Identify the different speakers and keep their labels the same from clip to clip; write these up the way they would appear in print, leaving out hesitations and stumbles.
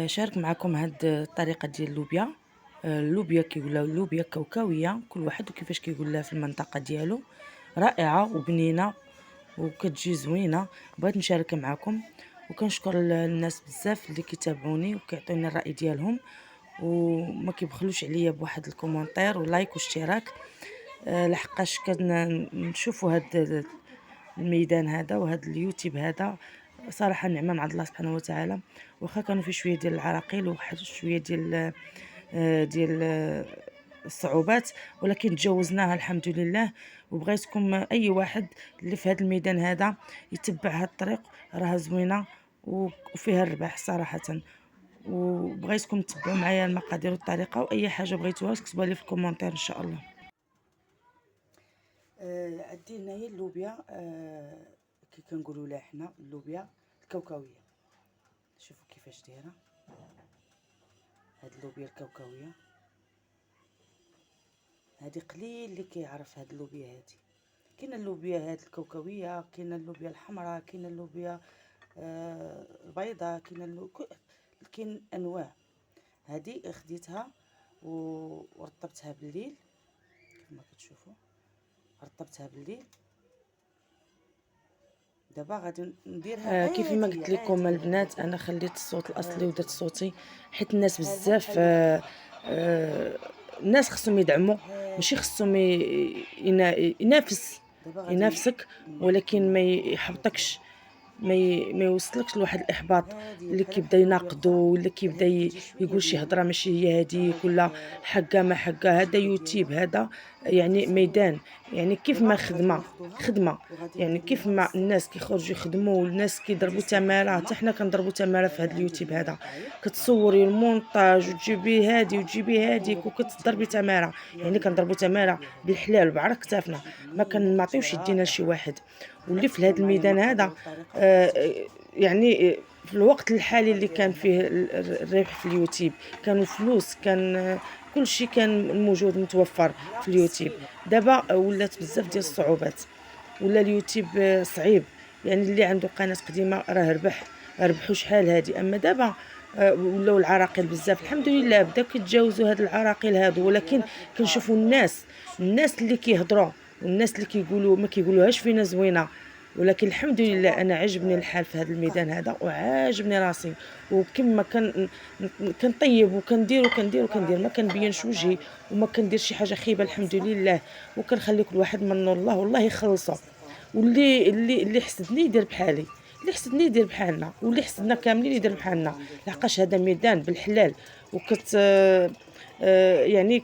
Speaker 1: شارك معكم هاد الطريقه ديال اللوبيا. اللوبيا كيقولها اللوبيا كوكاويه، كل واحد وكيفاش كيقولها في المنطقه ديالو. رائعه وبنينه وكتجي زوينه، بغيت نشاركها معكم. وكنشكر الناس بزاف اللي كيتابعوني وكيعطيوني الراي ديالهم، وما كيبخلوش عليا بواحد الكومونتير ولايك واشتراك. لحقاش كنشوفوا هاد الميدان هذا وهذا اليوتيوب هذا صراحه نعمه من عند الله سبحانه وتعالى. واخا كانوا فيه شويه ديال العراقيل وواحد شويه ديال الصعوبات، ولكن تجاوزناها الحمد لله. وبغيتكم اي واحد اللي في هذا الميدان هذا يتبع هذا الطريق، راها زوينه وفيها الربح صراحه. وبغيتكم تتبعوا معايا المقادير والطريقه، واي حاجه بغيتوها تكتبوها لي في الكومونتير ان شاء الله. عندي هنايا اللوبيا، كي كنقولوا لها حنا اللوبيا الكوكاويه. شوفوا كيفاش دايره هاد اللوبيا الكوكاويه. هادي قليل اللي كيعرف هاد اللوبيا هادي. كاينه اللوبيا هاد الكوكاويه، كاينه اللوبيا الحمراء، كاينه اللوبيا البيضاء، كاين انواع. هادي خديتها ورطبتها بالليل كما كتشوفوا. رطبتها بالليل. دابا غادي نديرها كيف ما قلت لكم البنات، انا خليت الصوت الاصلي ودرت صوتي حيت الناس بزاف الناس خصهم يدعموا، ماشي خصهم ينافسك، ولكن ما يحبطكش، ما يوصلكش لواحد الاحباط اللي كيبدا يناقضو ولا كيبدا يقول شي هضره ماشي هي هذيك ولا حقه ما حقه. هذا يوتيوب، هذا يعني ميدان، يعني كيف ما خدمه. يعني كيف ما الناس كيخرجوا يخدموا والناس كيضربوا تماره، حتى حنا كنضربوا تماره في هذا اليوتيوب هذا. كتصوري المونتاج وتجيبي هادي وتجيبي هاديك وكتضربي تماره، يعني كنضربوا تماره بالحلال بعرق كتافنا، ما كنعطيوش يدينا لشي واحد. واللي في هذا الميدان هذا يعني في الوقت الحالي اللي كان فيه الربح في اليوتيوب، كانوا فلوس، كان كل شيء كان موجود متوفر في اليوتيوب. دابا ولات بزاف ديال الصعوبات، ولا اليوتيوب صعيب. يعني اللي عنده قناه قديمه راه ربحوا شحال هادي. اما دابا ولاو العراقيل بزاف الحمد لله، بداو كيتجاوزوا هاد العراقيل هادو. ولكن كنشوفوا الناس اللي كيهضروا والناس اللي كيقولوا ما كيقولوهاش فينا زوينه. ولكن الحمد لله انا عجبني الحال في هذا الميدان هذا وعاجبني راسي. وكما كنطيب وكندير ما كنبينش وجهي وما كندير شي حاجه خيبه الحمد لله. وكنخلي كل واحد من الله والله يخلصه. واللي حسدني يدير بحالي، اللي حسدني يدير بحالنا، واللي حسدنا كاملين يدير بحالنا. لحقاش هذا ميدان بالحلال وكت يعني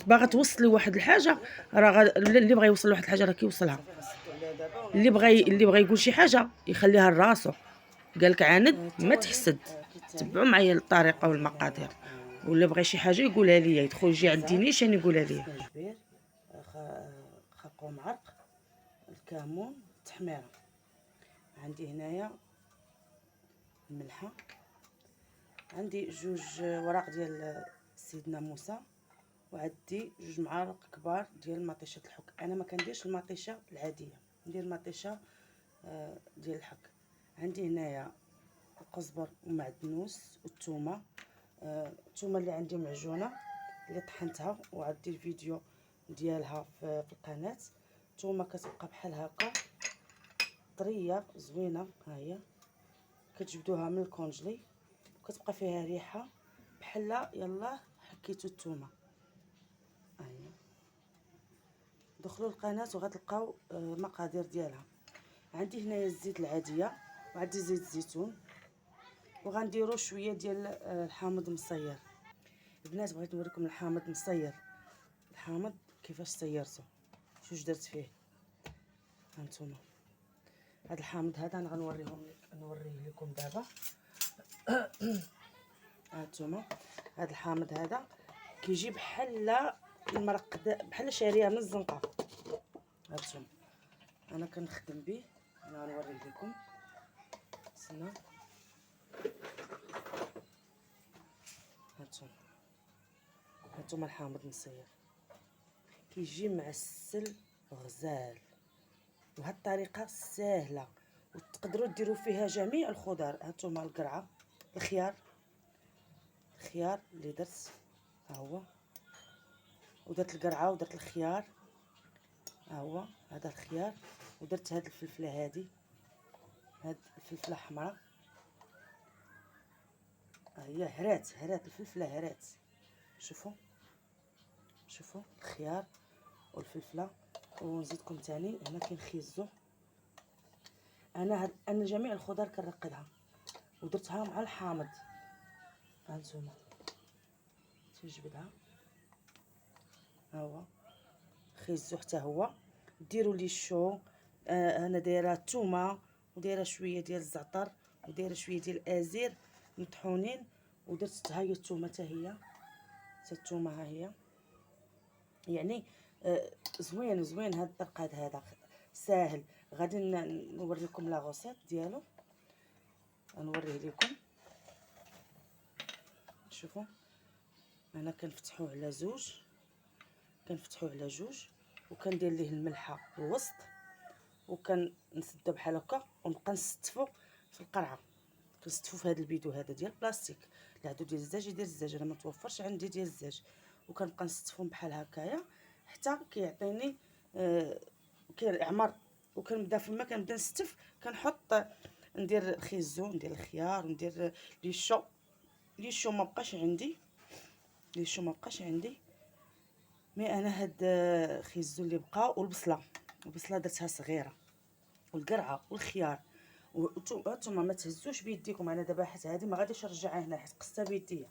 Speaker 1: باغا توصلي واحد الحاجه، راه اللي بغى يوصل لواحد الحاجه راه كيوصلها. اللي بغى يقول شي حاجه يخليها لراسو. قالك عاند ما تحسد. تبعوا معايا الطريقه والمقادير، واللي بغى شي حاجه يقولها ليا، يدخل يجي عندي نيشان يقولها ليا. جبير، خاقو معرق، الكمون، التحميره. عندي هنايا الملحه، عندي جوج وراق ديال سيدنا موسى، وعندي جوج معالق كبار ديال مطيشه الحك. انا ما كنديرش المطيشه العاديه، ندير مطيشه ديال الحك. عندي هنايا القزبر ومعدنوس والثومه. الثومه اللي عندي معجونه اللي طحنتها، وعندي الفيديو ديالها في القناه. الثومه كتبقى بحال هكا طريه زوينه، ها هي كتجبدوها من الكونجلي وكتبقى فيها ريحه بحال يلا حكيتو الثومه. هي دخلوا القناه وغتلقاو المقادير ديالها. عندي هنايا الزيت العاديه، وعندي زيت الزيتون، وغنديروا شويه ديال الحامض مصير. البنات بغيت نوريكم الحامض مصير. الحامض كيفاش صيرته، شوش درت فيه. هانتوما هذا الحامض هذا انا نوريه لكم دابا. هانتوما هذا الحامض هذا كيجي بحال المرق، بحال شاريه من الزنقه. هانتوما انا كنخدم به، انا غنوريه لكم. تسنى هانتوما الحامض مصير كيجي معسل غزال. وهاد الطريقه سهله وتقدروا ديروا فيها جميع الخضر. هانتوما القرعه، الخيار اللي درت ها هو، ودرت القرعه ودرت الخيار ها هو، هذا الخيار، ودرت هاد الفلفله، هاد الفلفله حمراء ها هي، هرات الفلفله هرات. شوفوا الخيار والفلفله. ونزيدكم تاني هنا كاين خيزو. انا جميع الخضر كنرقدها ودرتها مع الحامض. هانتوما تنجبدها ها هو، خيزو حتى هو. ديروا لي الشو. انا دايره الثومه ودايره شويه ديال الزعتر ودايره شويه ديال الازير مطحونين، ودرت ها هي الثومه حتى هي، الثومه ها هي. يعني زوين هاد الطرقاد هذا ساهل. غادي نوريكم لا غوسيت ديالو، غنوريه لكم. شوفوا انا كنفتحوه على جوج، وكندير ليه الملحه الوسط، وكنسدو بحال هكا، ونبقى نستفو في القرعه. كنستفو في هذا البيدو هذا ديال البلاستيك. اللي عندو ديال الزاج يدير الزاج، انا ما توفرش عندي ديال الزاج. وكنبقى نستفهم بحال هكايا حتى كيعطيني كيعمر. وكنبدا فما كنبدا نستف، كنحط ندير الخيزو، ندير الخيار، وندير لي شو ما بقاش عندي. مي انا هاد الخيزو اللي بقى، والبصله درتها صغيره، والقرعه والخيار وانتم ما تهزوش بيديكم. انا دابا حيت هذه ما غاديش نرجعها هنا حيت قصتها بيديا،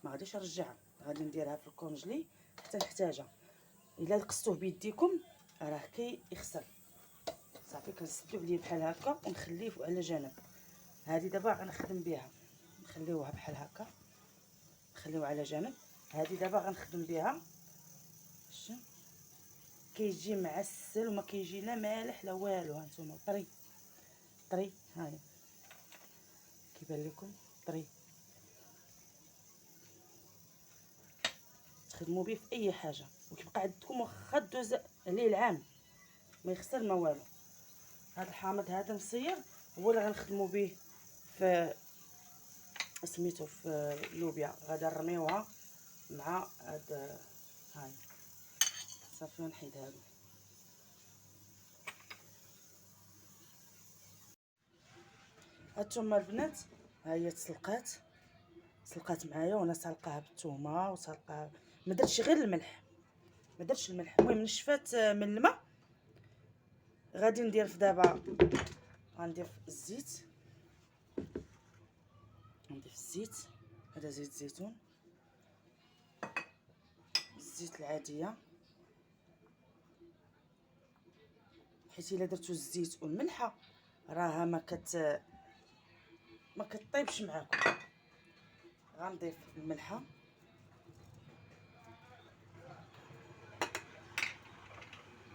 Speaker 1: ما غاديش نرجعها، غادي نديرها في الكونجلي حتى نحتاجها. الا قصتوه بيديكم راه كيخسر. صافي كنسدو عليه بحال هكا ونخليه على جنب. هذه دابا غنخدم بها، نخليوها بحال هكا، نخليوها على جنب. هذه دابا غنخدم بها. كيجي معسل وما كيجي لا مالح لا والو. هانتوما طري هاهي كيبان لكم طري. تخدموا به في اي حاجه وكيبقى عندكم واخا دوز عليه العام ما يخسر ما والو. هذا الحامض هذا مصير هو اللي غنخدموا به في سميتو في اللوبيا. غادي نرميوها مع هاد هاي. صافي نحيد هادو. هانتوما البنات ها هي تسلقات معايا، وانا سالقاها بالثومه وسالقاها، ما درتش غير الملح، المهم نشفات من الماء. غادي ندير في دابا، غندير في الزيت، هذا زيت الزيتون، الزيت العاديه، حيت الا درتو الزيت والملحه راها ما كطيبش معاكم. غنضيف الملحه،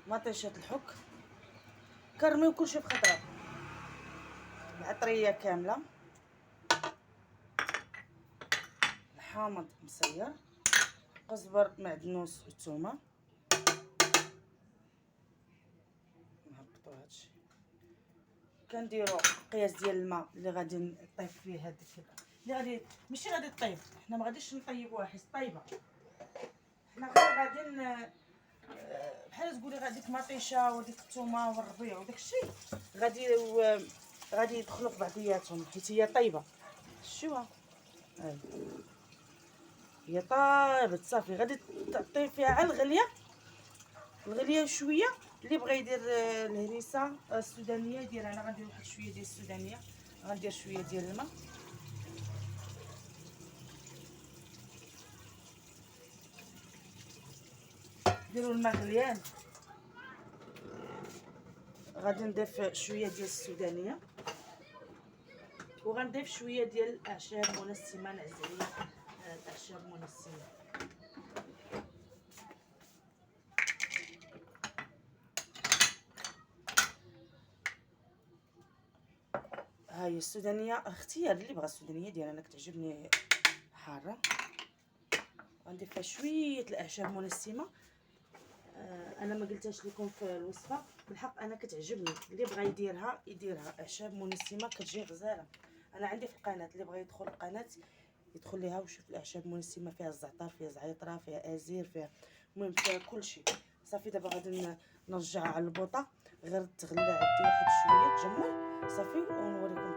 Speaker 1: مطيشه الحك، كنرميو كلشي بخطره، العطريه كامله، الحامض مصير، قزبر، معدنوس والثومه. نهبطوا هادشي، كنديروا قياس ديال الماء اللي غادي نطيب فيه هذيك اللي غادي ماشي غادي طيب. حنا ما غاديش نطيبوها حيت طايبه، حنا غير غادي بحال تقولي هذيك مطيشه وديك الثومه والربيع وداك الشيء غادي يدخلوا في بعضياتهم حيت هي طايبه. شوها هاي هي طابت صافي. غادي تعطي فيها على الغليه شويه. اللي بغى يدير الهريسه السودانيه يدير. انا غندير واحد شويه ديال السودانيه، غندير شويه ديال الماء، ديروا الماء غليان. غادي نضيف شويه ديال السودانيه، وغنضيف شويه ديال الاعشاب منسمه نعزليه. الاعشاب منسمه هاي السودانيه اختيار اللي بغى السودانيه ديال انا كتعجبني حاره. غنضيف فيها شويه الاعشاب منسمه انا ما قلتهاش لكم في الوصفه، بالحق انا كتعجبني، اللي بغى يديرها يديرها. اعشاب منسمه كتجي غزاله. انا عندي في القناه، اللي بغى يدخل القناه يدخل ليها ويشوف الاعشاب المنسمه، فيها الزعتر، فيها زعيطره، فيها ازير، فيها المهم فيها كلشي. صافي دابا غادي نرجعها على البوطه، غير تغلى عندي واحد شويه تجمر صافي ونوريكم